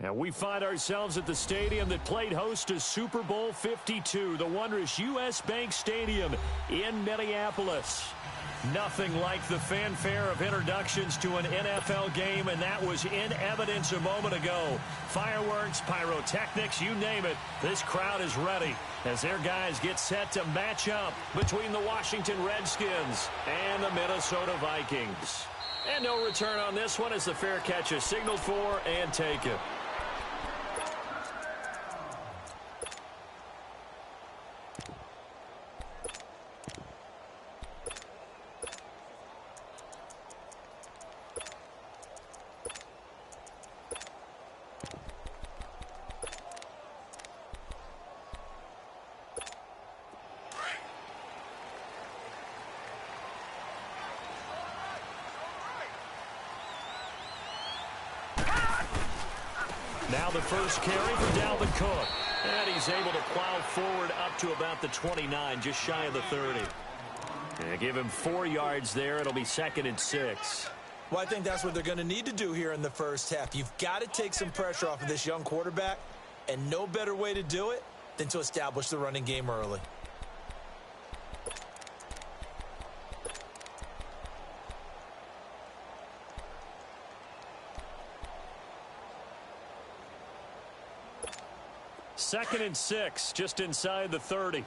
And we find ourselves at the stadium that played host to Super Bowl 52, the wondrous U.S. Bank Stadium in Minneapolis. Nothing like the fanfare of introductions to an NFL game, and that was in evidence a moment ago. Fireworks, pyrotechnics, you name it. This crowd is ready as their guys get set to match up between the Washington Redskins and the Minnesota Vikings. And no return on this one as the fair catch is signaled for and taken. Now the first carry for Dalvin Cook. And he's able to plow forward up to about the 29, just shy of the 30. And give him 4 yards there. It'll be 2nd and 6. Well, I think that's what they're going to need to do here in the first half. You've got to take some pressure off of this young quarterback, and no better way to do it than to establish the running game early. Second and 6, just inside the 30. Here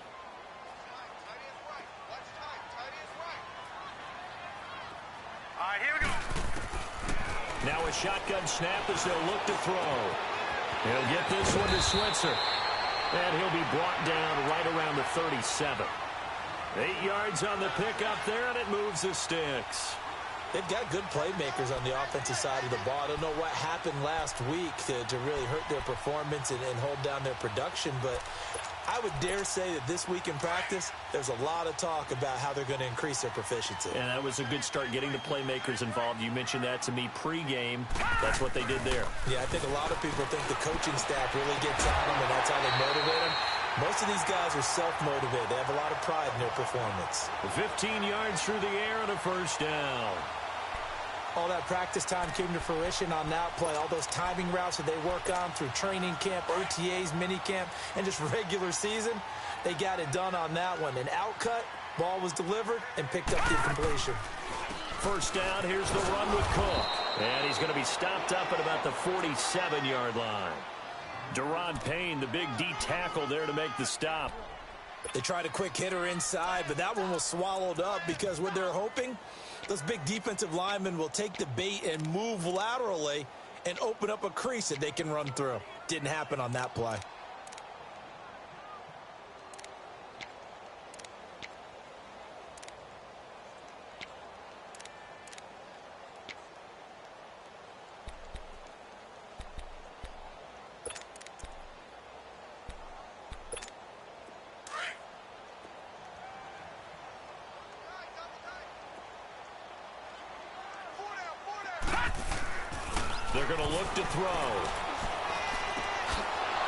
we go. Now a shotgun snap as they'll look to throw. He'll get this one to Switzer. And he'll be brought down right around the 37. 8 yards on the pickup there, and it moves the sticks. They've got good playmakers on the offensive side of the ball. I don't know what happened last week to really hurt their performance and hold down their production, but I would dare say that this week in practice, there's a lot of talk about how they're going to increase their proficiency. And that was a good start getting the playmakers involved. You mentioned that to me pregame. That's what they did there. Yeah, I think a lot of people think the coaching staff really gets on them, and that's how they motivate them. Most of these guys are self-motivated. They have a lot of pride in their performance. 15 yards through the air and a first down. All that practice time came to fruition on that play. All those timing routes that they work on through training camp, OTAs, minicamp, and just regular season, they got it done on that one. An outcut, ball was delivered, and picked up the completion. First down, here's the run with Cook. And he's going to be stopped up at about the 47-yard line. Deron Payne, the big D tackle there to make the stop. They tried a quick hitter inside, but that one was swallowed up because what they're hoping, those big defensive linemen will take the bait and move laterally and open up a crease that they can run through. Didn't happen on that play. They're going to look to throw.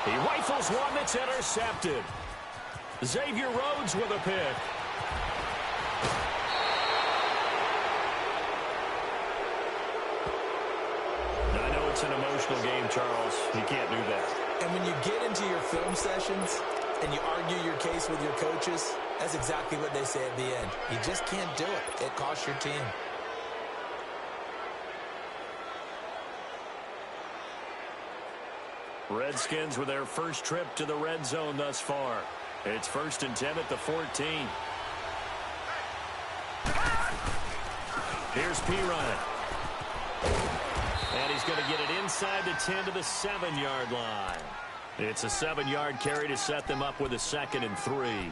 He rifles one that's intercepted. Xavier Rhodes with a pick. I know it's an emotional game, Charles. You can't do that. And when you get into your film sessions and you argue your case with your coaches, that's exactly what they say at the end. You just can't do it. It costs your team. Redskins with their first trip to the red zone thus far. It's 1st and 10 at the 14. Here's Pirine. And he's going to get it inside the 10 to the 7-yard line. It's a 7-yard carry to set them up with a 2nd and 3.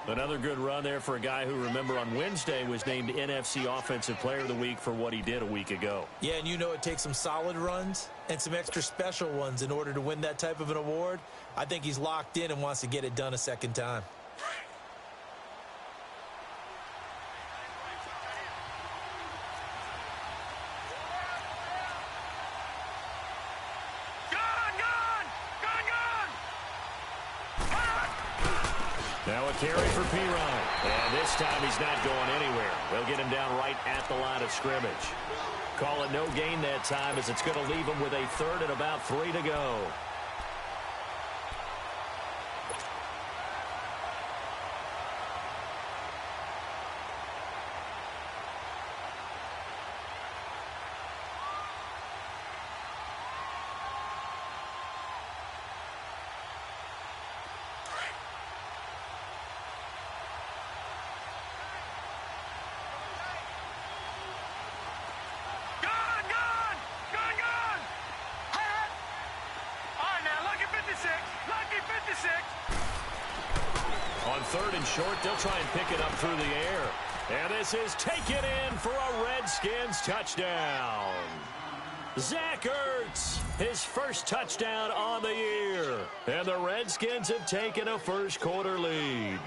Another good run there for a guy who, remember, on Wednesday was named NFC Offensive Player of the Week for what he did a week ago. Yeah, and you know it takes some solid runs and some extra special ones in order to win that type of an award. I think he's locked in and wants to get it done a second time. Now a carry for Pirine. And this time he's not going anywhere. They'll get him down right at the line of scrimmage. Call it no gain that time as it's going to leave them with a third and about 3 to go. On third and short, they'll try and pick it up through the air. And this is taken in for a Redskins touchdown. Zach Ertz, his first touchdown on the year. And the Redskins have taken a first-quarter lead.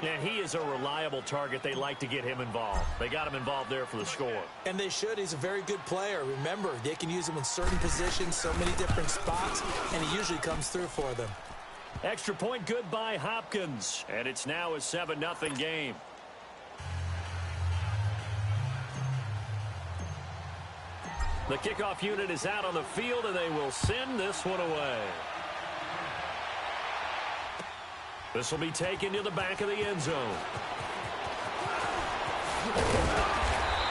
And he is a reliable target. They like to get him involved. They got him involved there for the score. And they should. He's a very good player. Remember, they can use him in certain positions, so many different spots, and he usually comes through for them. Extra point good by Hopkins. And it's now a 7-0 game. The kickoff unit is out on the field, and they will send this one away. This will be taken to the back of the end zone.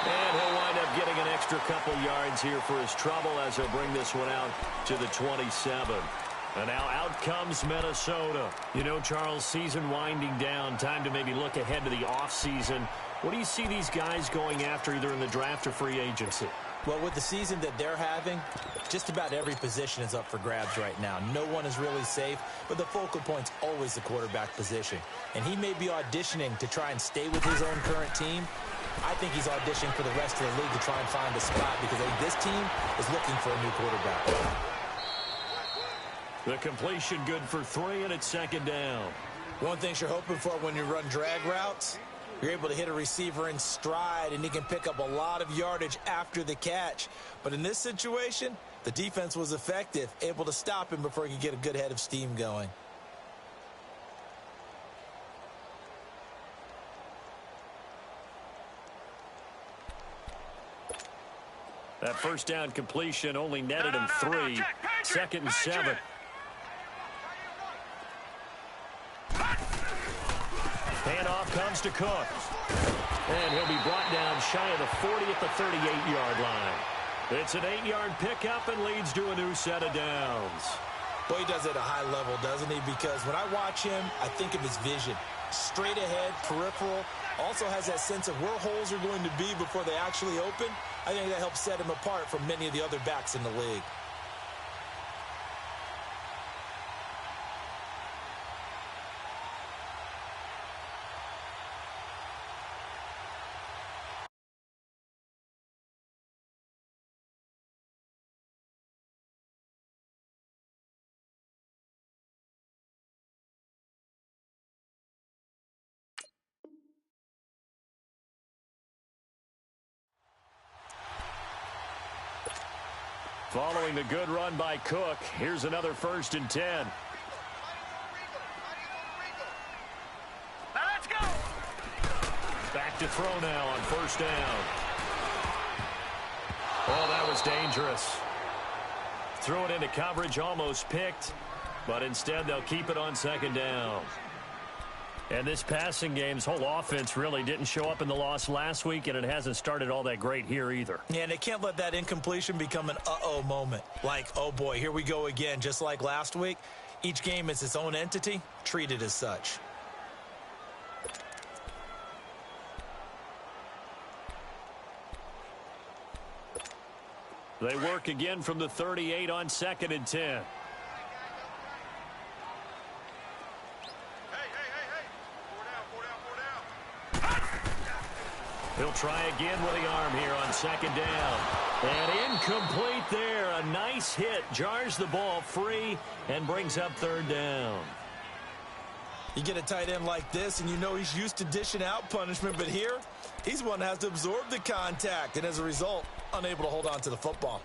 And he'll wind up getting an extra couple yards here for his trouble as he'll bring this one out to the 27. And now out comes Minnesota. You know, Charles, season winding down. Time to maybe look ahead to the offseason. What do you see these guys going after either in the draft or free agency? Well, with the season that they're having, just about every position is up for grabs right now. No one is really safe, but the focal point's always the quarterback position. And he may be auditioning to try and stay with his own current team. I think he's auditioning for the rest of the league to try and find a spot because this team is looking for a new quarterback. The completion good for 3, and it's second down. One thing you're hoping for when you run drag routes, you're able to hit a receiver in stride, and he can pick up a lot of yardage after the catch. But in this situation, the defense was effective, able to stop him before he could get a good head of steam going. That first down completion only netted him 3. Second and 7. Handoff comes to Cook. And he'll be brought down shy of the 40 at the 38-yard line. It's an 8-yard pickup and leads to a new set of downs. Well, he does it at a high level, doesn't he? Because when I watch him, I think of his vision. Straight ahead, peripheral. Also has that sense of where holes are going to be before they actually open. I think that helps set him apart from many of the other backs in the league. Following the good run by Cook, here's another 1st and 10. Now let's go. Back to throw now on 1st down. Oh, that was dangerous. Threw it into coverage, almost picked, but instead they'll keep it on 2nd down. And this passing game's whole offense really didn't show up in the loss last week, and it hasn't started all that great here either. Yeah, and they can't let that incompletion become an uh-oh moment. Like, oh boy, here we go again, just like last week. Each game is its own entity, treated as such. They work again from the 38 on 2nd and 10. He'll try again with the arm here on 2nd down. And incomplete there. A nice hit. Jars the ball free and brings up 3rd down. You get a tight end like this, and you know he's used to dishing out punishment. But here, he's one that has to absorb the contact. And as a result, unable to hold on to the football.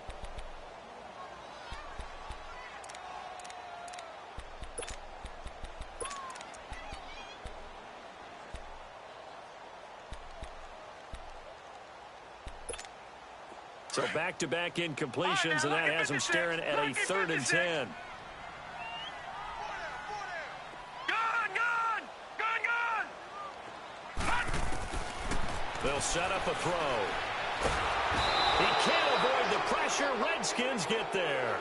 So back-to-back incompletions, and that has them staring at a 3rd and 10. They'll set up a throw. He can't avoid the pressure. Redskins get there.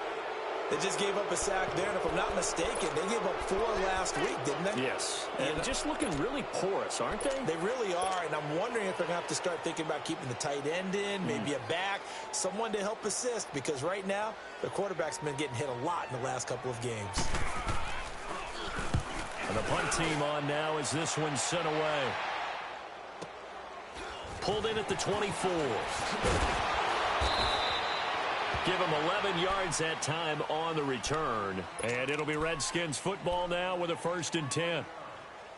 They just gave up a sack there, and if I'm not mistaken, they gave up 4 last week, didn't they? Yes, and just looking really porous, aren't they? They really are, and I'm wondering if they're going to have to start thinking about keeping the tight end in, maybe a back, someone to help assist, because right now, the quarterback's been getting hit a lot in the last couple of games. And the punt team on now as this one's sent away. Pulled in at the 24. Give him 11 yards that time on the return. And it'll be Redskins football now with a 1st and 10.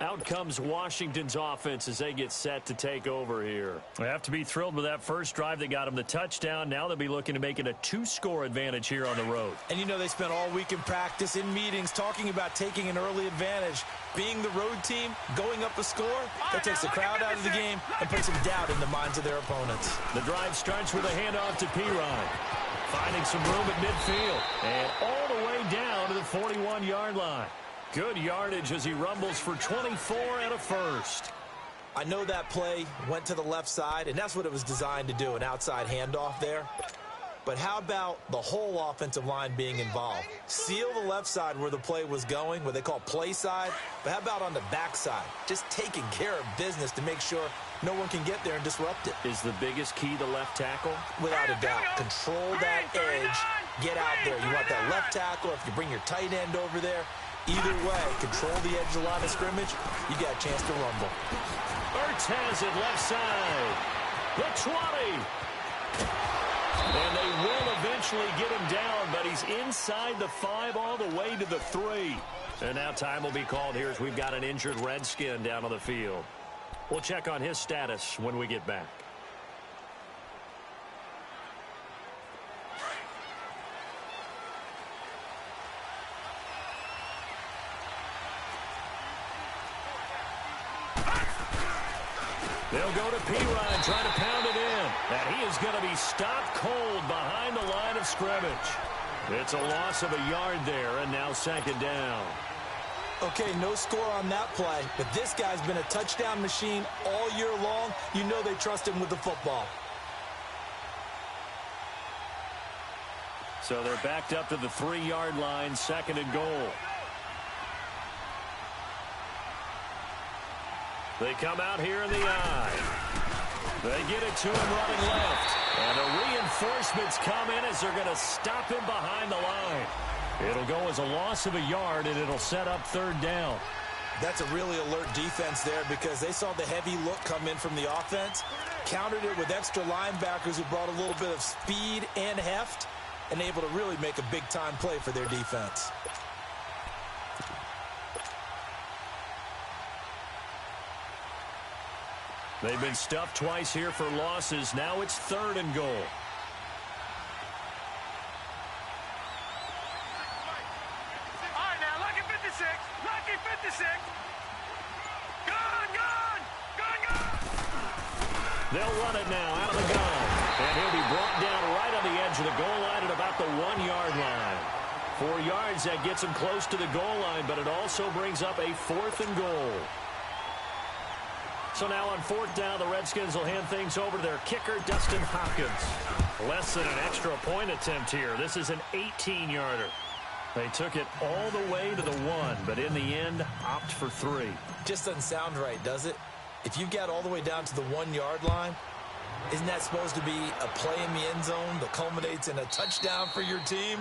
Out comes Washington's offense as they get set to take over here. They have to be thrilled with that first drive that got them the touchdown. Now they'll be looking to make it a 2-score advantage here on the road. And you know they spent all week in practice, in meetings, talking about taking an early advantage. Being the road team, going up a score, that takes the crowd out of the game and puts some doubt in the minds of their opponents. The drive starts with a handoff to P-Ryan. Finding some room at midfield. And all the way down to the 41-yard line. Good yardage as he rumbles for 24 and a 1st. I know that play went to the left side, and that's what it was designed to do, an outside handoff there. But how about the whole offensive line being involved? Seal the left side where the play was going, what they call play side. But how about on the back side? Just taking care of business to make sure no one can get there and disrupt it. Is the biggest key the left tackle? Without a doubt. Control that edge. Get out there. You want that left tackle. If you bring your tight end over there, either way, control the edge of the line of scrimmage, you got a chance to rumble. Ertz has it left side. The 20. And they will eventually get him down, but he's inside the 5 all the way to the 3. And now time will be called here as we've got an injured Redskin down on the field. We'll check on his status when we get back. They'll go to P-Ryan, trying to pound it in. And he is going to be stopped cold behind the line of scrimmage. It's a loss of a yard there, and now 2nd down. Okay, no score on that play, but this guy's been a touchdown machine all year long. You know they trust him with the football. So they're backed up to the 3-yard line, 2nd and goal. They come out here in the eye. They get it to him running left. And the reinforcements come in as they're going to stop him behind the line. It'll go as a loss of a yard, and it'll set up 3rd down. That's a really alert defense there because they saw the heavy look come in from the offense, countered it with extra linebackers who brought a little bit of speed and heft, and able to really make a big-time play for their defense. They've been stuffed twice here for losses. Now it's 3rd and goal. All right, now, lucky 56. Lucky 56. Gun, gun, gun, gun. They'll run it now out of the gun. And he'll be brought down right on the edge of the goal line at about the 1-yard line. 4 yards, that gets him close to the goal line, but it also brings up a 4th and goal. So now on 4th down, the Redskins will hand things over to their kicker, Dustin Hopkins. Less than an extra point attempt here. This is an 18-yarder. They took it all the way to the 1, but in the end, opt for 3. Just doesn't sound right, does it? If you got all the way down to the 1-yard line, isn't that supposed to be a play in the end zone that culminates in a touchdown for your team?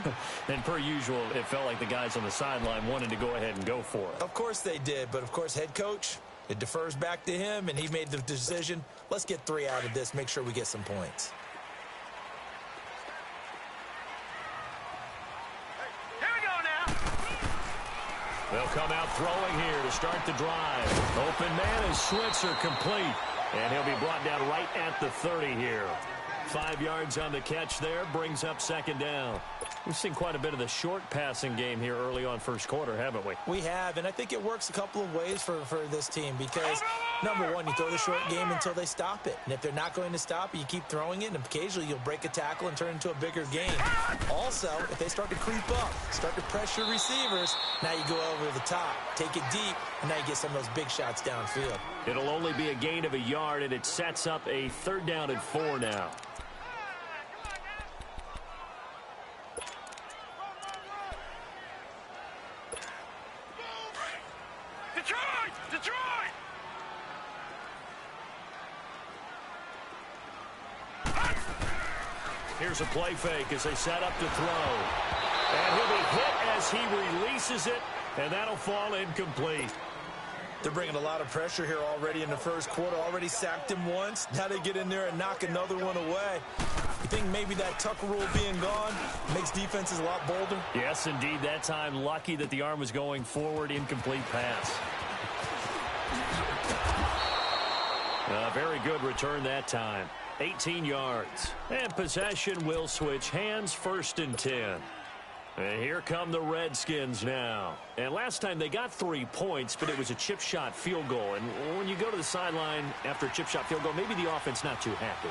And per usual, it felt like the guys on the sideline wanted to go ahead and go for it. Of course they did, but of course head coach, it defers back to him, and he made the decision. Let's get 3 out of this, make sure we get some points. Here we go now. They'll come out throwing here to start the drive. Open man is Switzer, complete. And he'll be brought down right at the 30 here. 5 yards on the catch there, brings up second down. We've seen quite a bit of the short passing game here early on first quarter, haven't we? We have, and I think it works a couple of ways for this team because, number one, you throw the short game until they stop it. And if they're not going to stop it, you keep throwing it, and occasionally you'll break a tackle and turn it into a bigger game. Also, if they start to creep up, start to pressure receivers, now you go over the top, take it deep, and now you get some of those big shots downfield. It'll only be a gain of a yard, and it sets up a 3rd down and 4 now. Detroit! Here's a play fake as they set up to throw. And he'll be hit as he releases it, and that'll fall incomplete. They're bringing a lot of pressure here already in the first quarter. Already sacked him once. Now they get in there and knock another one away. You think maybe that Tucker rule being gone makes defenses a lot bolder? Yes, indeed. That time, lucky that the arm was going forward. Incomplete pass. A very good return that time. 18 yards. And possession will switch hands, 1st and 10. And here come the Redskins now. And last time they got 3 points, but it was a chip shot field goal. And when you go to the sideline after a chip shot field goal, maybe the offense not too happy.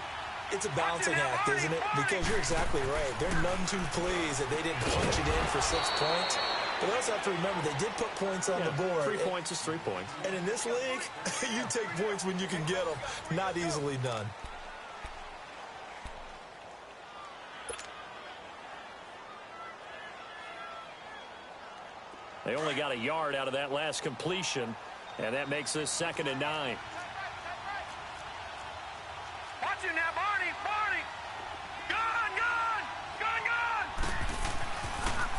It's a balancing act, isn't it? Because you're exactly right. They're none too pleased that they didn't punch it in for 6 points. But they also have to remember they did put points on the board. 3 points is 3 points. And in this league, you take points when you can get them. Not easily done. They only got a yard out of that last completion, and that makes this 2nd and 9. Watch him now, Barney! Gone!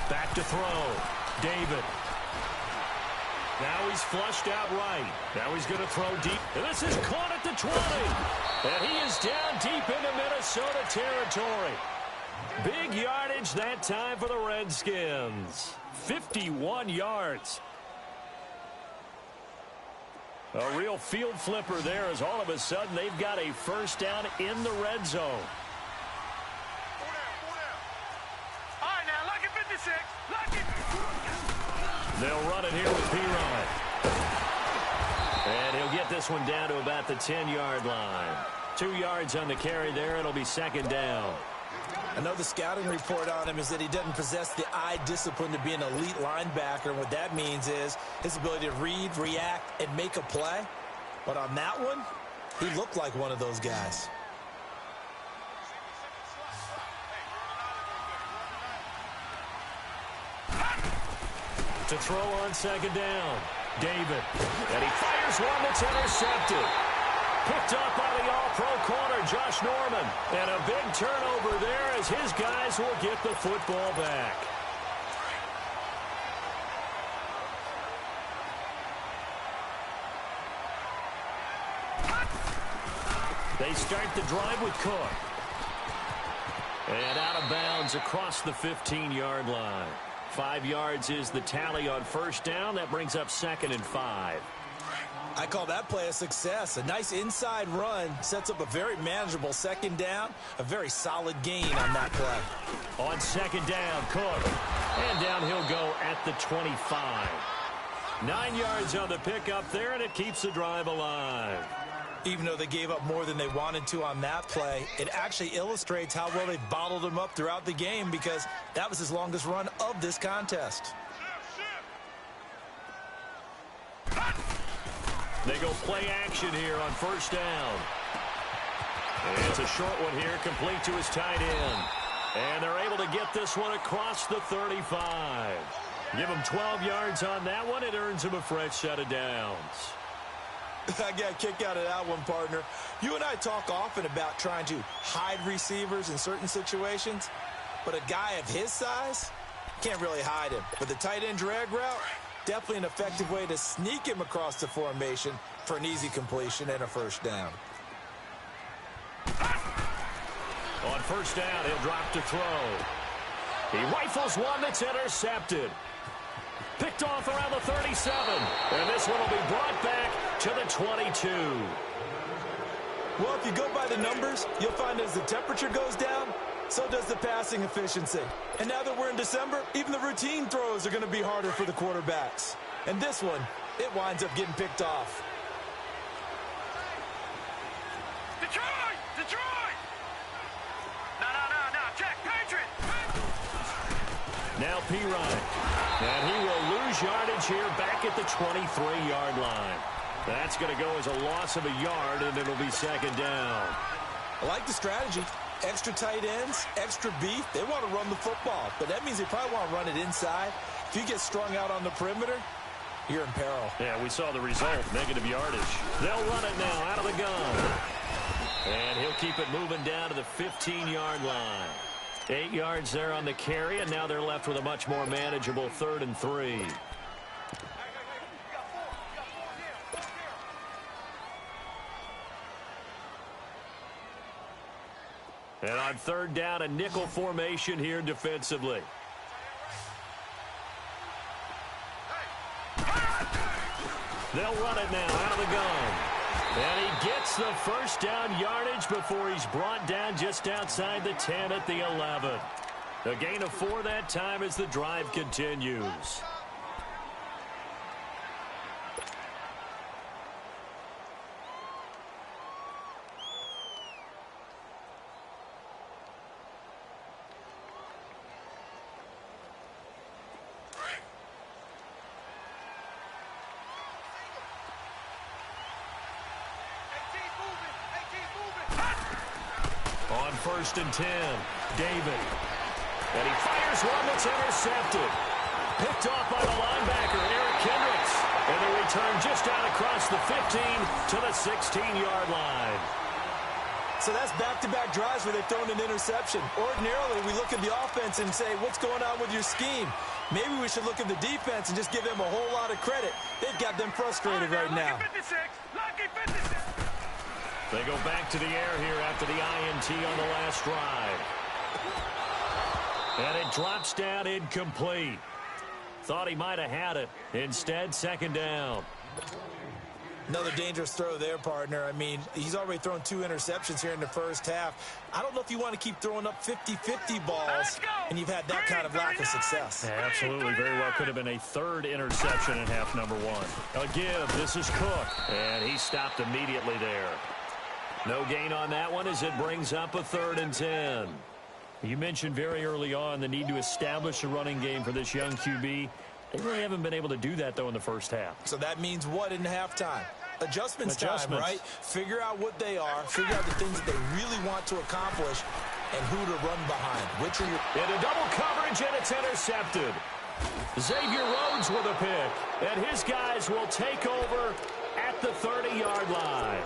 Back to throw. David. Now he's flushed out right. Now he's going to throw deep. And this is caught at the 20. And he is down deep into Minnesota territory. Big yardage that time for the Redskins. 51 yards. A real field flipper there as all of a sudden they've got a 1st down in the red zone. All right, now, lucky 56. Lucky. They'll run it here with P-Rod. And he'll get this one down to about the 10-yard line. 2 yards on the carry there. It'll be 2nd down. I know the scouting report on him is that he doesn't possess the eye discipline to be an elite linebacker. And what that means is his ability to read, react, and make a play. But on that one, he looked like one of those guys. To throw on 2nd down. David. And he fires one that's intercepted. Picked up by the all-pro corner, Josh Norman. And a big turnover there as his guys will get the football back. They start the drive with Cook. And out of bounds across the 15-yard line. 5 yards is the tally on 1st down. That brings up 2nd and 5. I call that play a success. A nice inside run sets up a very manageable 2nd down. A very solid gain on that play. On 2nd down, Cook. And down he'll go at the 25. 9 yards on the pickup there, and it keeps the drive alive. Even though they gave up more than they wanted to on that play, it actually illustrates how well they bottled him up throughout the game because that was his longest run of this contest. They go play action here on 1st down. And it's a short one here, complete to his tight end. And they're able to get this one across the 35. Give him 12 yards on that one. It earns him a fresh set of downs. I got a kick out of that one, partner. You and I talk often about trying to hide receivers in certain situations, but a guy of his size can't really hide him. But the tight end drag route, definitely an effective way to sneak him across the formation for an easy completion and a 1st down. On 1st down, he'll drop to throw. He rifles one that's intercepted. Picked off around the 37. And this one will be brought back to the 22. Well, if you go by the numbers, you'll find as the temperature goes down, so does the passing efficiency. And now that we're in December, even the routine throws are going to be harder for the quarterbacks. And this one, it winds up getting picked off. Detroit! Detroit! No, check, Patriot! Now P-Ryan. And he will lose yardage here back at the 23-yard line. That's going to go as a loss of a yard, and it'll be second down. I like the strategy. Extra tight ends, extra beef. They want to run the football, but that means they probably want to run it inside. If you get strung out on the perimeter, you're in peril. Yeah, we saw the result, negative yardage. They'll run it now out of the gun. And he'll keep it moving down to the 15-yard line. 8 yards there on the carry, and now they're left with a much more manageable 3rd and 3. And on 3rd down, a nickel formation here defensively. They'll run it now out of the gun. And he gets the first down yardage before he's brought down just outside the 10 at the 11. A gain of 4 that time as the drive continues. On 1st and 10, David. And he fires one that's intercepted. Picked off by the linebacker, Eric Kendricks. And the return just out across the 15 to the 16-yard line. So that's back-to-back drives where they've thrown an interception. Ordinarily, we look at the offense and say, what's going on with your scheme? Maybe we should look at the defense and just give them a whole lot of credit. They've got them frustrated right now. Lucky 56. They go back to the air here after the INT on the last drive. And it drops down incomplete. Thought he might have had it. Instead, second down. Another dangerous throw there, partner. I mean, he's already thrown 2 interceptions here in the first half. I don't know if you want to keep throwing up 50-50 balls, and you've had that kind of lack of success. Yeah, absolutely. Very well could have been a 3rd interception in half number 1. Again, this is Cook, and he stopped immediately there. No gain on that one as it brings up a 3rd and 10. You mentioned very early on the need to establish a running game for this young QB. They really haven't been able to do that, though, in the first half. So that means what in halftime? Adjustments time, right? Figure out what they are, figure out the things that they really want to accomplish, and who to run behind. Which are your... Into double coverage, and it's intercepted. Xavier Rhodes with a pick, and his guys will take over at the 30-yard line.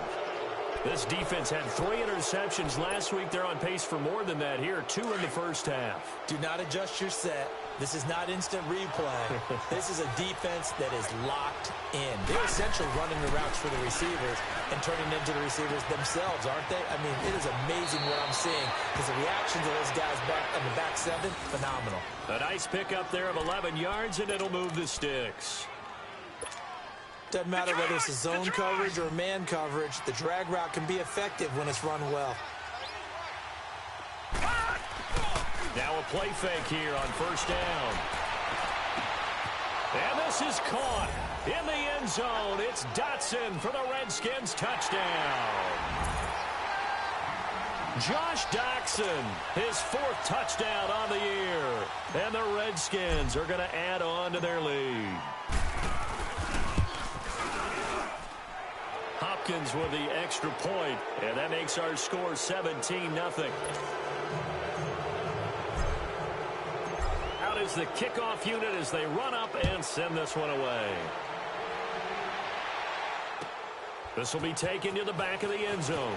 This defense had 3 interceptions last week. They're on pace for more than that here, 2 in the first half. Do not adjust your set. This is not instant replay. This is a defense that is locked in. They're essentially running the routes for the receivers and turning into the receivers themselves, aren't they? I mean, it is amazing what I'm seeing because the reactions of those guys back on the back 7, phenomenal. A nice pickup there of 11 yards, and it'll move the sticks. Doesn't matter whether it's a zone coverage or man coverage, the drag route can be effective when it's run well. Now a play fake here on 1st down. And this is caught in the end zone. It's Dotson for the Redskins touchdown. Josh Doctson, his 4th touchdown on the year. And the Redskins are going to add on to their lead. Hopkins with the extra point, and that makes our score 17-0. Out is the kickoff unit as they run up and send this one away. This will be taken to the back of the end zone.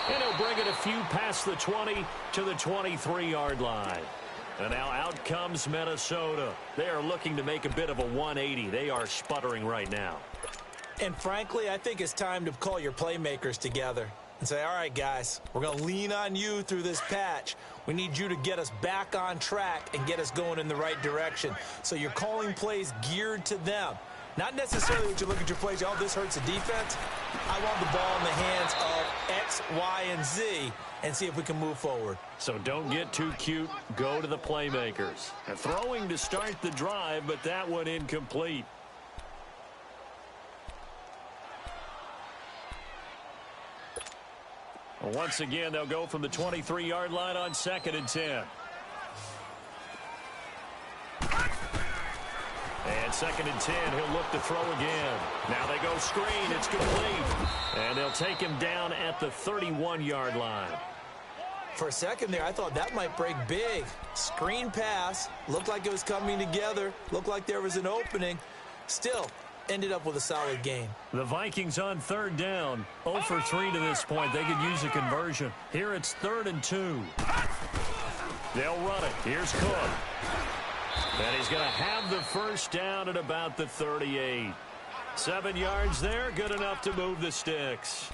And he'll bring it a few past the 20 to the 23-yard line. And now out comes Minnesota. They are looking to make a bit of a 180. They are sputtering right now. And frankly, I think it's time to call your playmakers together and say, all right, guys, we're going to lean on you through this patch. We need you to get us back on track and get us going in the right direction. So you're calling plays geared to them. Not necessarily what you look at your plays, oh, this hurts the defense. I want the ball in the hands of X, Y, and Z and see if we can move forward. So don't get too cute. Go to the playmakers. And throwing to start the drive, but that one incomplete. Once again, they'll go from the 23-yard line on 2nd and 10. And 2nd and 10, he'll look to throw again. Now they go screen, it's complete. And they'll take him down at the 31-yard line. For a second there, I thought that might break big. Screen pass, looked like it was coming together, looked like there was an opening. Still, ended up with a solid gain. The Vikings on 3rd down. 0 for 3 to this point. They could use a conversion. Here it's 3rd and 2. They'll run it. Here's Cook. And he's going to have the first down at about the 38. 7 yards there, good enough to move the sticks.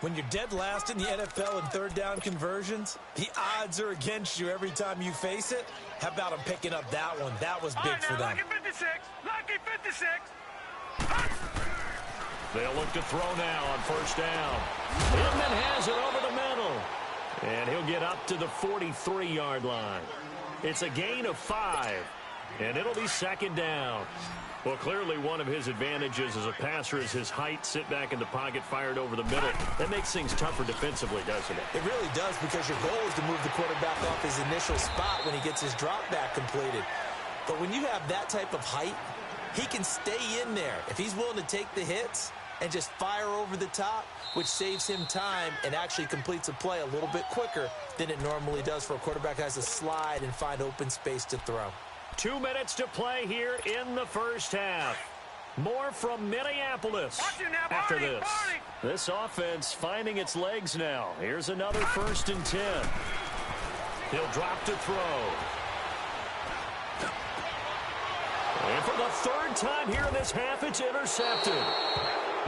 When you're dead last in the NFL in 3rd down conversions, the odds are against you every time you face it. How about them picking up that one? That was big for them. Lucky 56. Lucky 56. They'll look to throw now on 1st down. Inman has it over the middle. And he'll get up to the 43-yard line. It's a gain of 5. And it'll be 2nd down. Well, clearly one of his advantages as a passer is his height. Sit back in the pocket, fired over the middle. That makes things tougher defensively, doesn't it? It really does, because your goal is to move the quarterback off his initial spot when he gets his drop back completed. But when you have that type of height, he can stay in there. If he's willing to take the hits and just fire over the top, which saves him time and actually completes a play a little bit quicker than it normally does for a quarterback who has to slide and find open space to throw. 2 minutes to play here in the first half. More from Minneapolis after this. This offense finding its legs now. Here's another 1st and 10. He'll drop to throw. And for the 3rd time here in this half, it's intercepted.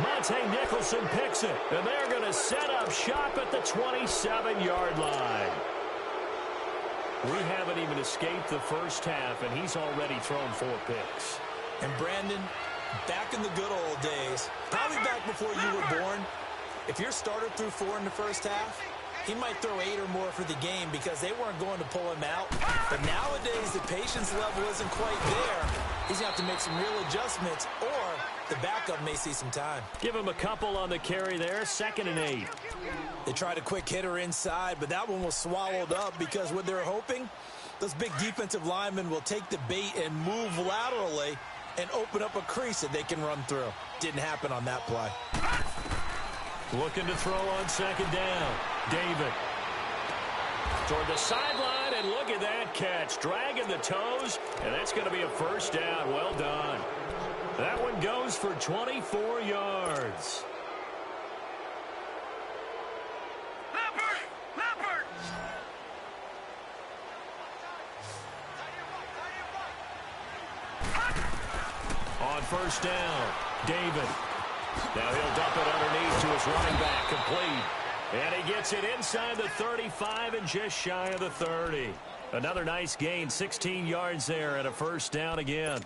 Monte Nicholson picks it, and they're going to set up shop at the 27-yard line. We haven't even escaped the first half, and he's already thrown 4 picks. And Brandon, back in the good old days, probably back before you were born, if your starter threw 4 in the first half, he might throw 8 or more for the game because they weren't going to pull him out. But nowadays, the patience level isn't quite there. He's going to have to make some real adjustments, or the backup may see some time. Give him a couple on the carry there, 2nd and 8. They tried a quick hitter inside, but that one was swallowed up because what they're hoping, those big defensive linemen will take the bait and move laterally and open up a crease that they can run through. Didn't happen on that play. Looking to throw on 2nd down. David toward the sideline, and look at that catch. Dragging the toes, and that's going to be a 1st down. Well done. That one goes for 24 yards. Leopard! On 1st down, David. Now he'll dump it underneath to his running back, complete. And he gets it inside the 35 and just shy of the 30. Another nice gain, 16 yards there, and a 1st down again.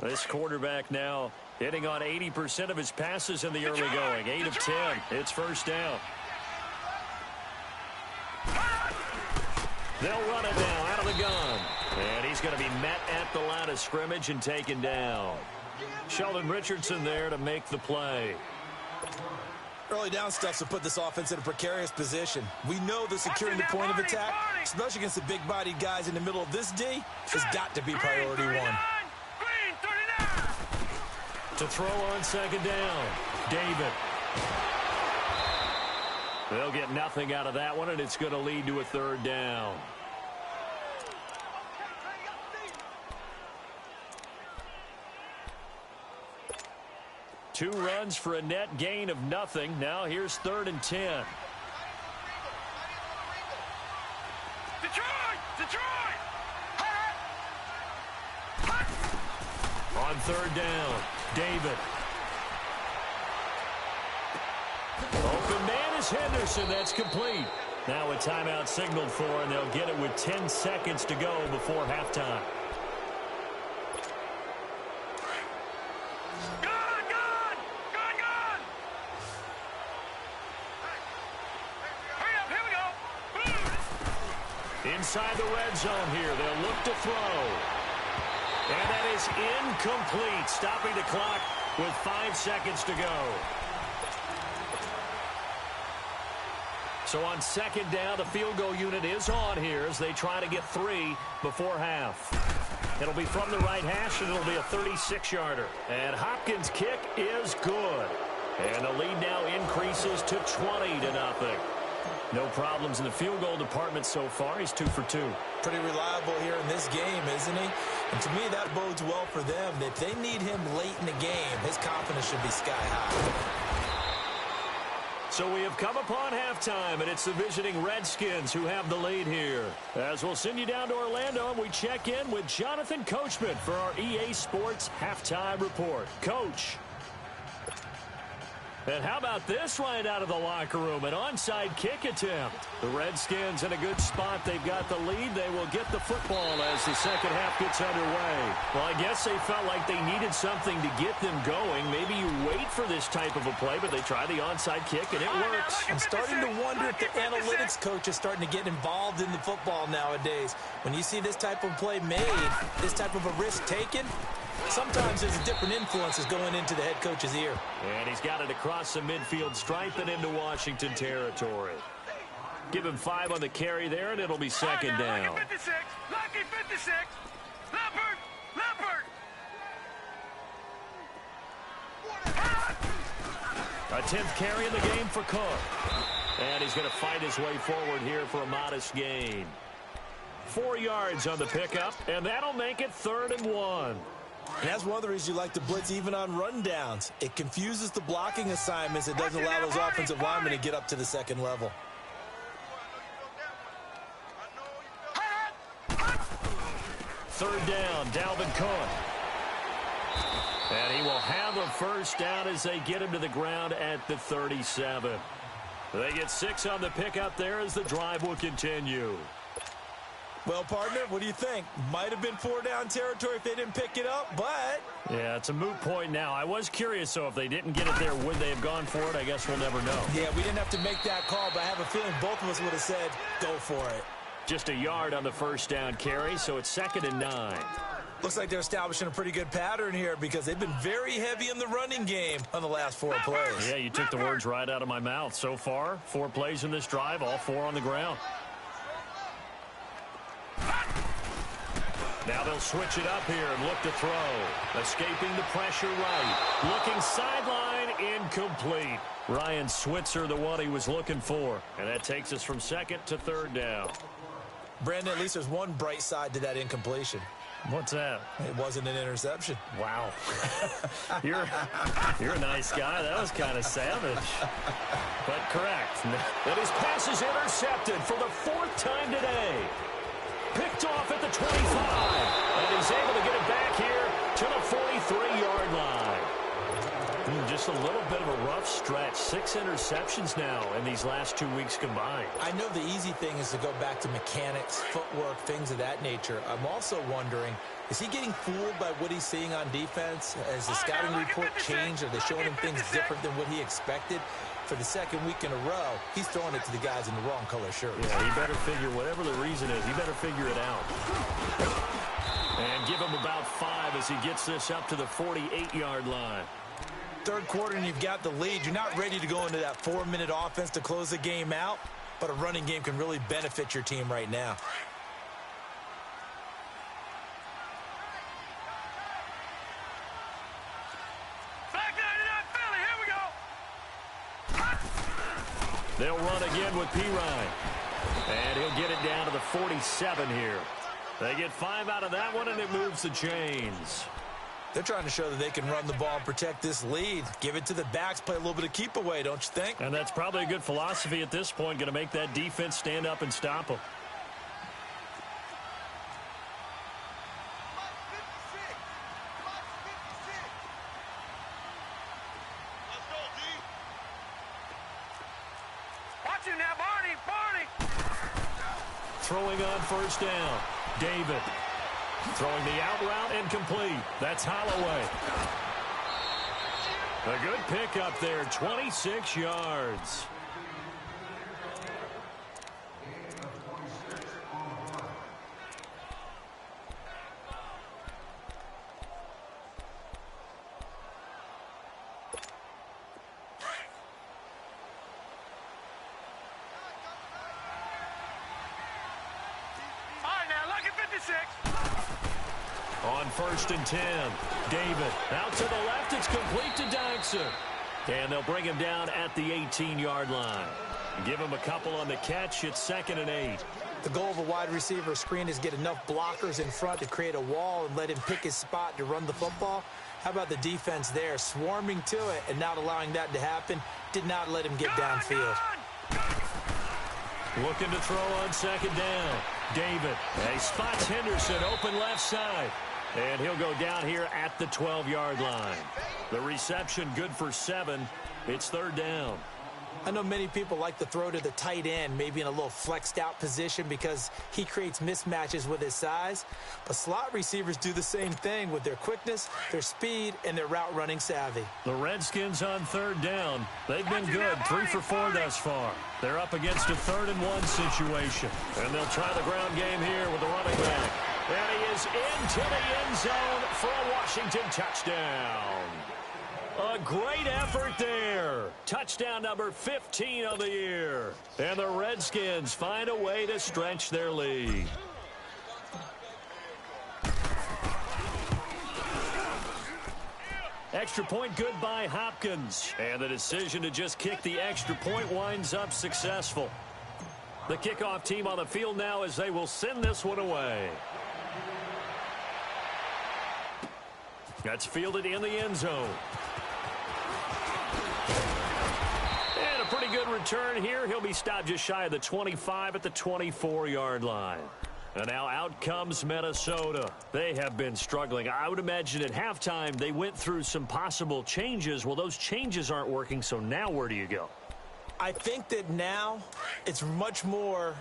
This quarterback now hitting on 80% of his passes in the early going. 8 of 10. It's 1st down. They'll run it now out of the gun. And he's going to be met at the line of scrimmage and taken down. Sheldon Richardson there to make the play. Early down stuff to put this offense in a precarious position. We know the securing the point of attack, especially against the big-bodied guys in the middle of this D, has got to be priority 1. To throw on 2nd down, David. They'll get nothing out of that one, and it's going to lead to a 3rd down. Two runs for a net gain of nothing. Now here's 3rd and 10. Detroit! On 3rd down, David. Open man is Henderson. That's complete. Now a timeout signaled for, and they'll get it with 10 seconds to go before halftime. inside the red zone here. They'll look to throw. And that is incomplete, stopping the clock with 5 seconds to go. So on second down, the field goal unit is on here as they try to get 3 before half. It'll be from the right hash, and it'll be a 36-yarder. And Hopkins' kick is good. And the lead now increases to 20-0. No problems in the field goal department so far. He's 2 for 2. Pretty reliable here in this game, isn't he? And to me, that bodes well for them. If they need him late in the game, his confidence should be sky high. So we have come upon halftime, and it's the visiting Redskins who have the lead here. As we'll send you down to Orlando, and we check in with Jonathan Coachman for our EA Sports Halftime Report. Coach. And how about this right out of the locker room? An onside kick attempt. The Redskins in a good spot. They've got the lead. They will get the football as the second half gets underway. Well, I guess they felt like they needed something to get them going. Maybe you wait for this type of a play, but they try the onside kick, and it works. I'm starting to wonder if the analytics coach is starting to get involved in the football nowadays. When you see this type of play made, this type of a risk taken, sometimes there's different influences going into the head coach's ear. And he's got it across the midfield stripe and into Washington territory. Give him 5 on the carry there, and it'll be second down. Lucky 56. Lucky 56. Leopard. A 10th carry in the game for Cook. And he's going to fight his way forward here for a modest gain. 4 yards on the pickup, and that'll make it 3rd and 1. And that's one of the reasons you like to blitz even on rundowns. It confuses the blocking assignments. It doesn't allow those offensive linemen to get up to the second level. Third down, Dalvin Cook. And he will have a first down as they get him to the ground at the 37. They get 6 on the pickup there as the drive will continue. Well, partner, what do you think? Might have been 4-down territory if they didn't pick it up, but... Yeah, it's a moot point now. I was curious, so if they didn't get it there, would they have gone for it? I guess we'll never know. Yeah, we didn't have to make that call, but I have a feeling both of us would have said, go for it. Just a yard on the first down carry, so it's 2nd and 9. Looks like they're establishing a pretty good pattern here because they've been very heavy in the running game on the last 4 plays. Yeah, you took the words right out of my mouth. So far, 4 plays in this drive, all 4 on the ground. Now they'll switch it up here and look to throw. Escaping the pressure right. Looking sideline, incomplete. Ryan Switzer, the one he was looking for. And that takes us from 2nd to 3rd down. Brandon, at least there's one bright side to that incompletion. What's that? It wasn't an interception. Wow. You're a nice guy. That was kind of savage. But correct. And his pass is intercepted for the 4th time today. Picked off at the 25. And he's able to get it back here to the 43-yard line. Just a little bit of a rough stretch. 6 interceptions now in these last 2 weeks combined. I know the easy thing is to go back to mechanics, footwork, things of that nature. I'm also wondering, is he getting fooled by what he's seeing on defense? Has the scouting report changed? Are they showing him things different than what he expected? For the 2nd week in a row, he's throwing it to the guys in the wrong color shirts. Yeah, he better figure, whatever the reason is, he better figure it out. And give him about 5 as he gets this up to the 48-yard line. 3rd quarter and you've got the lead. You're not ready to go into that 4-minute offense to close the game out, but a running game can really benefit your team right now. They'll run again with Pirine. And he'll get it down to the 47 here. They get 5 out of that one, and it moves the chains. They're trying to show that they can run the ball and protect this lead. Give it to the backs, play a little bit of keep away, don't you think? And that's probably a good philosophy at this point, going to make that defense stand up and stop them. Watch him now, Barney. Throwing on first down. David. Throwing the out route incomplete. That's Holloway. A good pickup there, 26 yards. 56. On 1st and 10, David out to the left. It's complete to Dyson. And they'll bring him down at the 18-yard line. Give him a couple on the catch. It's 2nd and 8. The goal of a wide receiver screen is get enough blockers in front to create a wall and let him pick his spot to run the football. How about the defense there, swarming to it and not allowing that to happen? Did not let him get downfield. Looking to throw on 2nd down. David, he spots Henderson open left side. And he'll go down here at the 12-yard line. The reception good for 7. It's 3rd down. I know many people like to throw to the tight end, maybe in a little flexed out position because he creates mismatches with his size. But slot receivers do the same thing with their quickness, their speed, and their route running savvy. The Redskins on 3rd down. They've been good, 3 for 4 thus far. They're up against a 3rd and 1 situation. And they'll try the ground game here with the running back. And he is into the end zone for a Washington touchdown. A great effort there. Touchdown number 15 of the year. And the Redskins find a way to stretch their lead. Extra point good by Hopkins. And the decision to just kick the extra point winds up successful. The kickoff team on the field now as they will send this one away. That's fielded in the end zone. And a pretty good return here. He'll be stopped just shy of the 25 at the 24-yard line. And now out comes Minnesota. They have been struggling. I would imagine at halftime they went through some possible changes. Well, those changes aren't working, so now where do you go? I think that now it's much more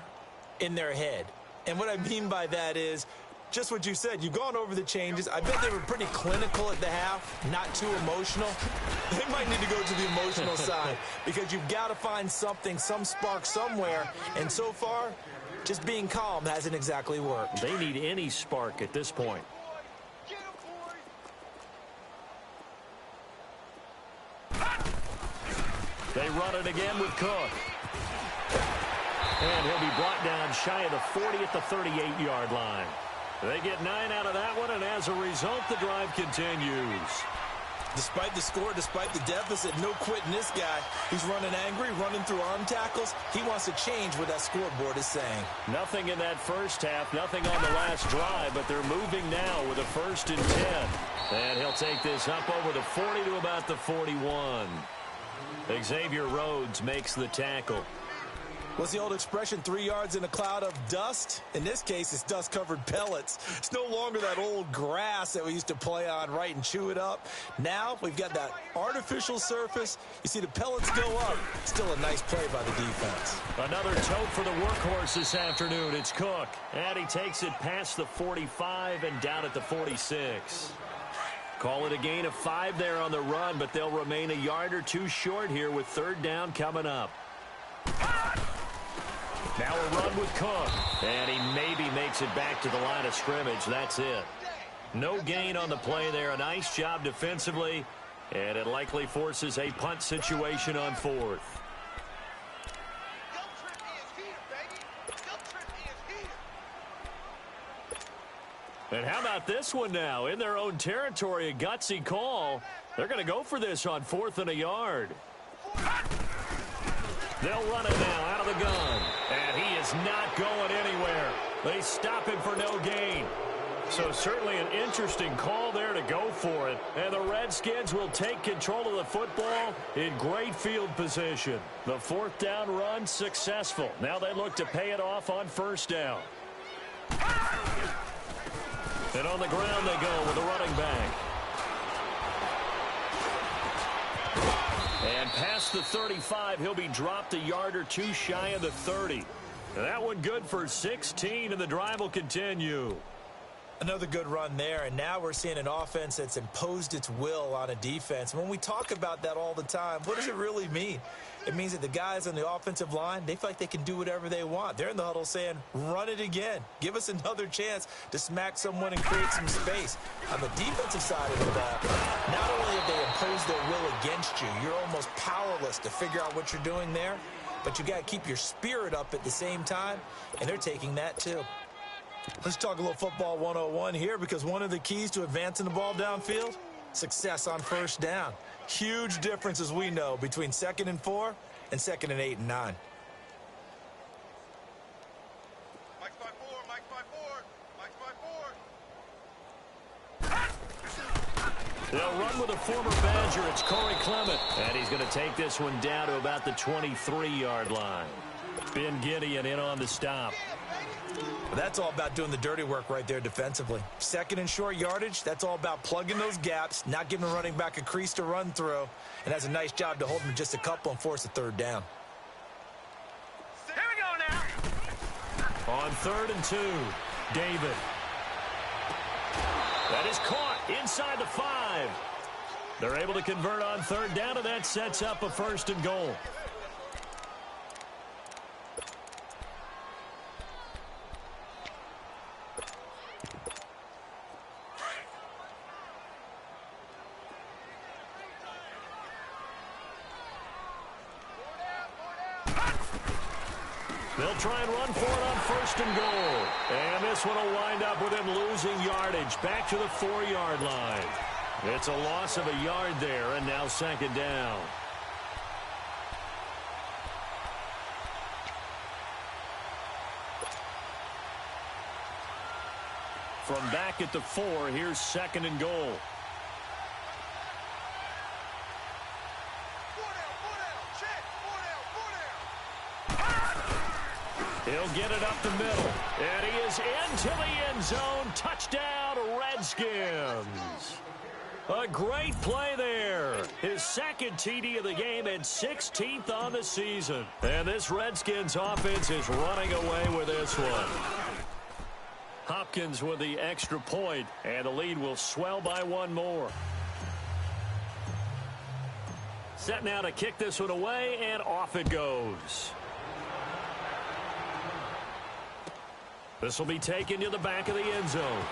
in their head. And what I mean by that is just what you said. You've gone over the changes. I bet they were pretty clinical at the half, not too emotional. They might need to go to the emotional side because you've got to find something, some spark somewhere. And so far, just being calm hasn't exactly worked. They need any spark at this point. They run it again with Cook. And he'll be brought down shy of the 40 at the 38-yard line. They get 9 out of that one, and as a result, the drive continues. Despite the score, despite the deficit, no quitting this guy. He's running angry, running through arm tackles. He wants to change what that scoreboard is saying. Nothing in that first half, nothing on the last drive, but they're moving now with a 1st and 10. And he'll take this up over the 40 to about the 41. Xavier Rhodes makes the tackle. What's the old expression, 3 yards in a cloud of dust? In this case, it's dust-covered pellets. It's no longer that old grass that we used to play on, right, and chew it up. Now we've got that artificial surface. You see the pellets go up. Still a nice play by the defense. Another tote for the workhorse this afternoon. It's Cook. And he takes it past the 45 and down at the 46. Call it a gain of 5 there on the run, but they'll remain a yard or two short here with 3rd down coming up. Now a run with Cook. And he maybe makes it back to the line of scrimmage. That's it. No gain on the play there. A nice job defensively. And it likely forces a punt situation on 4th. And how about this one now? In their own territory, a gutsy call. They're going to go for this on 4th and a yard. They'll run it now out of the gun. And he is not going anywhere. They stop him for no gain. So certainly an interesting call there to go for it. And the Redskins will take control of the football in great field position. The 4th down run successful. Now they look to pay it off on 1st down. And on the ground they go with the running back. And past the 35, he'll be dropped a yard or two shy of the 30. And that one good for 16, and the drive will continue. Another good run there, and now we're seeing an offense that's imposed its will on a defense. When we talk about that all the time, what does it really mean? It means that the guys on the offensive line, they feel like they can do whatever they want. They're in the huddle saying, run it again. Give us another chance to smack someone and create some space. On the defensive side of the ball, not only have they imposed their will against you, you're almost powerless to figure out what you're doing there, but you got to keep your spirit up at the same time, and they're taking that too. Let's talk a little football 101 here, because one of the keys to advancing the ball downfield, success on first down. Huge difference, as we know, between 2nd and 4 and 2nd and 8 and 9. Mike's by 4, Mike's by 4, Mike's by 4. They'll run with a former Badger. It's Corey Clement. And he's going to take this one down to about the 23-yard line. Ben Gideon in on the stop. That's all about doing the dirty work right there defensively. 2nd and short yardage, that's all about plugging those gaps, not giving the running back a crease to run through, and has a nice job to hold him just a couple and force a 3rd down. Here we go now. On 3rd and 2, David. That is caught inside the 5. They're able to convert on 3rd down, and that sets up a 1st and goal. They'll try and run for it on 1st and goal. And this one will wind up with him losing yardage back to the 4-yard line. It's a loss of a yard there, and now 2nd down. From back at the 4, here's 2nd and goal. He'll get it up the middle. And he is into the end zone. Touchdown, Redskins. A great play there. His 2nd TD of the game and 16th on the season. And this Redskins offense is running away with this one. Hopkins with the extra point, and the lead will swell by 1 more. Set now to kick this one away, and off it goes. This will be taken to the back of the end zone.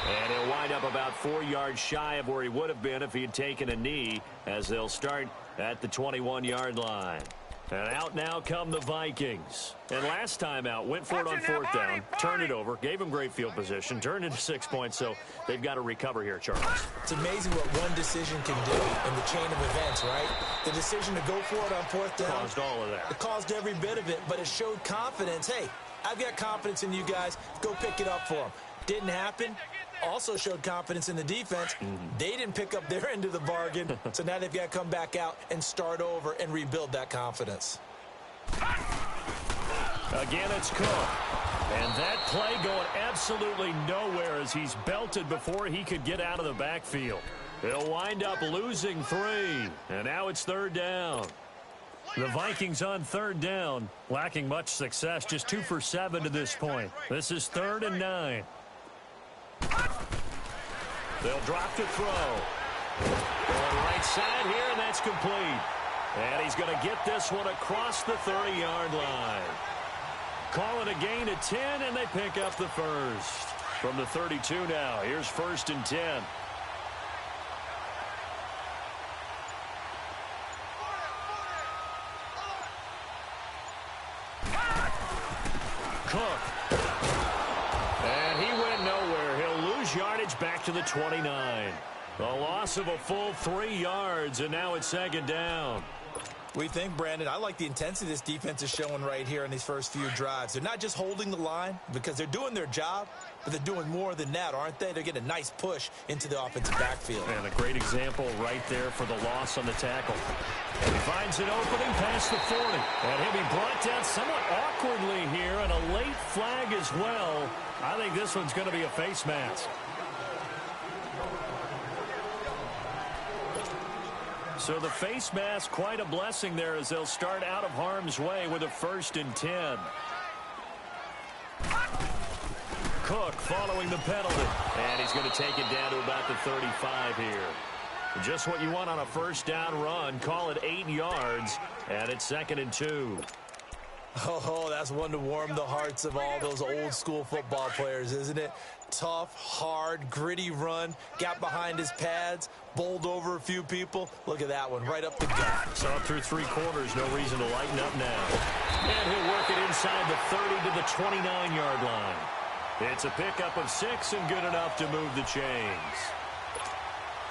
And he'll wind up about 4 yards shy of where he would have been if he had taken a knee, as they'll start at the 21-yard line. And out now come the Vikings. And last time out, went for it on 4th down, turned it over, gave him great field position, turned into 6 points, so they've got to recover here, Charles. It's amazing what one decision can do in the chain of events, right? The decision to go for it on 4th down. Caused all of that. It caused every bit of it, but it showed confidence. Hey, I've got confidence in you guys. Go pick it up for them. Didn't happen. Also showed confidence in the defense. They didn't pick up their end of the bargain, so now they've got to come back out and start over and rebuild that confidence. Again, it's Cook. And that play going absolutely nowhere as he's belted before he could get out of the backfield. They'll wind up losing 3, and now it's 3rd down. The Vikings on 3rd down, lacking much success, just 2 for 7 to this point. This is 3rd and 9. They'll drop to throw. Going right side here, and that's complete. And he's going to get this one across the 30-yard line. Call it a gain of 10, and they pick up the 1st. From the 32 now, here's 1st and 10. Cook. And he went nowhere. He'll lose yardage back to the 29. A loss of a full 3 yards, and now it's 2nd down. We think, Brandon, I like the intensity this defense is showing right here in these first few drives. They're not just holding the line because they're doing their job, but they're doing more than that, aren't they? They're getting a nice push into the offensive backfield. And a great example right there for the loss on the tackle. And he finds an opening past the 40. And he'll be brought down somewhat awkwardly here, and a late flag as well. I think this one's going to be a face mask. So the face mask, quite a blessing there as they'll start out of harm's way with a 1st and 10. Cook following the penalty. And he's going to take it down to about the 35 here. Just what you want on a 1st down run. Call it 8 yards. And it's 2nd and 2. Oh, that's one to warm the hearts of all those old school football players, isn't it? Tough, hard, gritty run, got behind his pads, bowled over a few people. Look at that one, right up the gut. So up through 3 quarters, no reason to lighten up now. And he'll work it inside the 30 to the 29-yard line. It's a pickup of 6 and good enough to move the chains.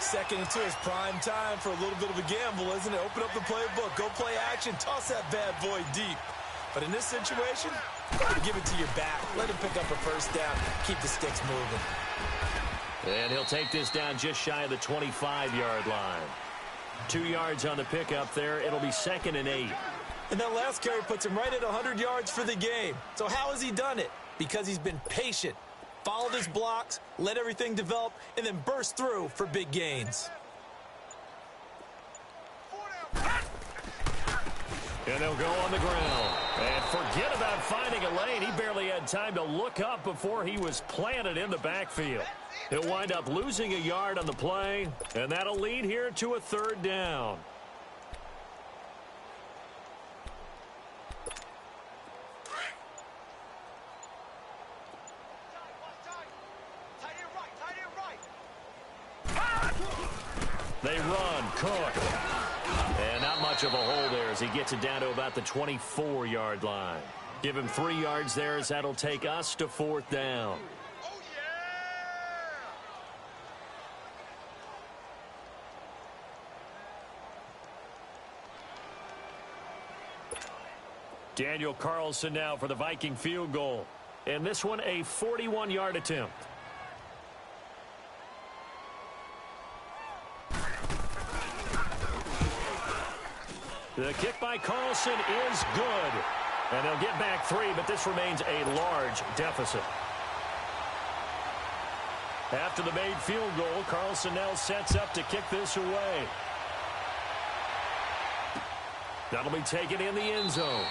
2nd and 2 is prime time for a little bit of a gamble, isn't it? Open up the playbook, go play action, toss that bad boy deep. But in this situation, give it to your back. Let him pick up a first down. Keep the sticks moving. And he'll take this down just shy of the 25-yard line. 2 yards on the pickup there. It'll be 2nd and 8. And that last carry puts him right at 100 yards for the game. So how has he done it? Because he's been patient, followed his blocks, let everything develop, and then burst through for big gains. And they'll go on the ground. And forget about finding a lane. He barely had time to look up before he was planted in the backfield. He'll wind up losing a yard on the play, and that'll lead here to a 3rd down. They run, Cook. And not much of a hole there as he gets it down to about the 24-yard line. Give him 3 yards there as that'll take us to 4th down. Daniel Carlson now for the Viking field goal. And this one a 41-yard attempt. The kick by Carlson is good. And they'll get back 3, but this remains a large deficit. After the made field goal, Carlson now sets up to kick this away. That'll be taken in the end zone.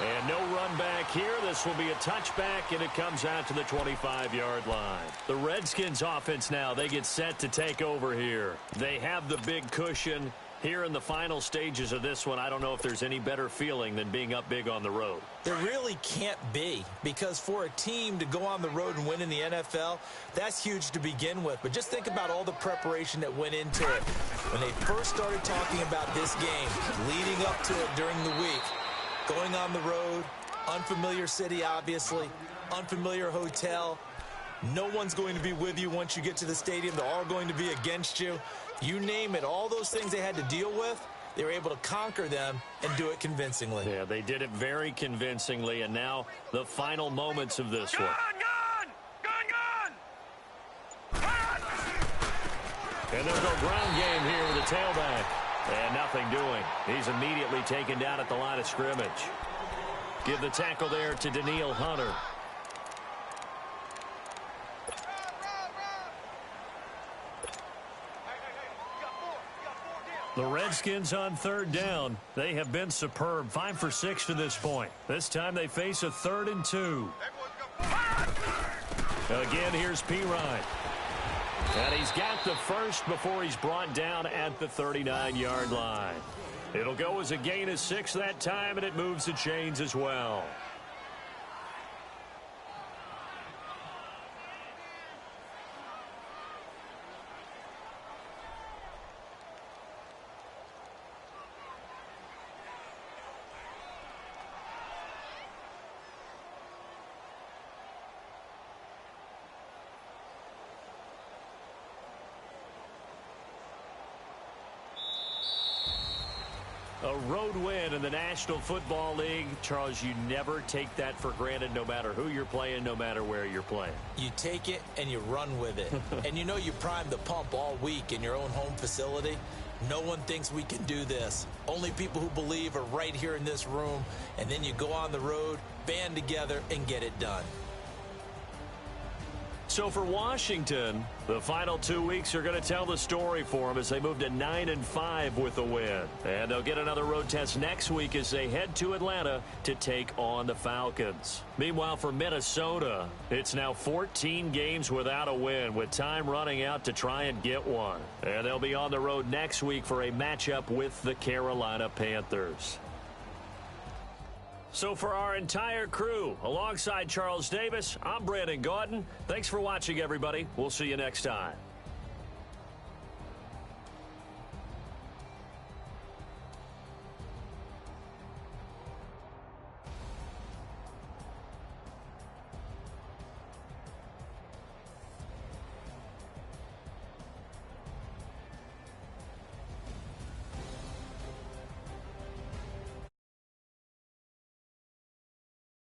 And no run back here. This will be a touchback, and it comes out to the 25-yard line. The Redskins offense now, they get set to take over here. They have the big cushion. Here in the final stages of this one, I don't know if there's any better feeling than being up big on the road. There really can't be, because for a team to go on the road and win in the NFL, that's huge to begin with. But just think about all the preparation that went into it. When they first started talking about this game, leading up to it during the week, going on the road, unfamiliar city, obviously, unfamiliar hotel. No one's going to be with you once you get to the stadium. They're all going to be against you. You name it, all those things they had to deal with, they were able to conquer them and do it convincingly. Yeah, they did it very convincingly, and now the final moments of this one. And they'll go ground game here with the tailback. And nothing doing. He's immediately taken down at the line of scrimmage. Give the tackle there to Daniil Hunter. The Redskins on 3rd down. They have been superb. 5 for 6 to this point. This time they face a 3rd and 2. Again, here's Pirine. And he's got the first before he's brought down at the 39-yard line. It'll go as a gain of 6 that time, and it moves the chains as well. A road win in the National Football League. Charles, you never take that for granted, no matter who you're playing, no matter where you're playing. You take it and you run with it. And you know you primed the pump all week in your own home facility. No one thinks we can do this. Only people who believe are right here in this room. And then you go on the road, band together, and get it done. So for Washington, the final 2 weeks are going to tell the story for them as they move to 9-5 with a win. And they'll get another road test next week as they head to Atlanta to take on the Falcons. Meanwhile, for Minnesota, it's now 14 games without a win, with time running out to try and get one. And they'll be on the road next week for a matchup with the Carolina Panthers. So for our entire crew, alongside Charles Davis, I'm Brandon Gaudin. Thanks for watching, everybody. We'll see you next time.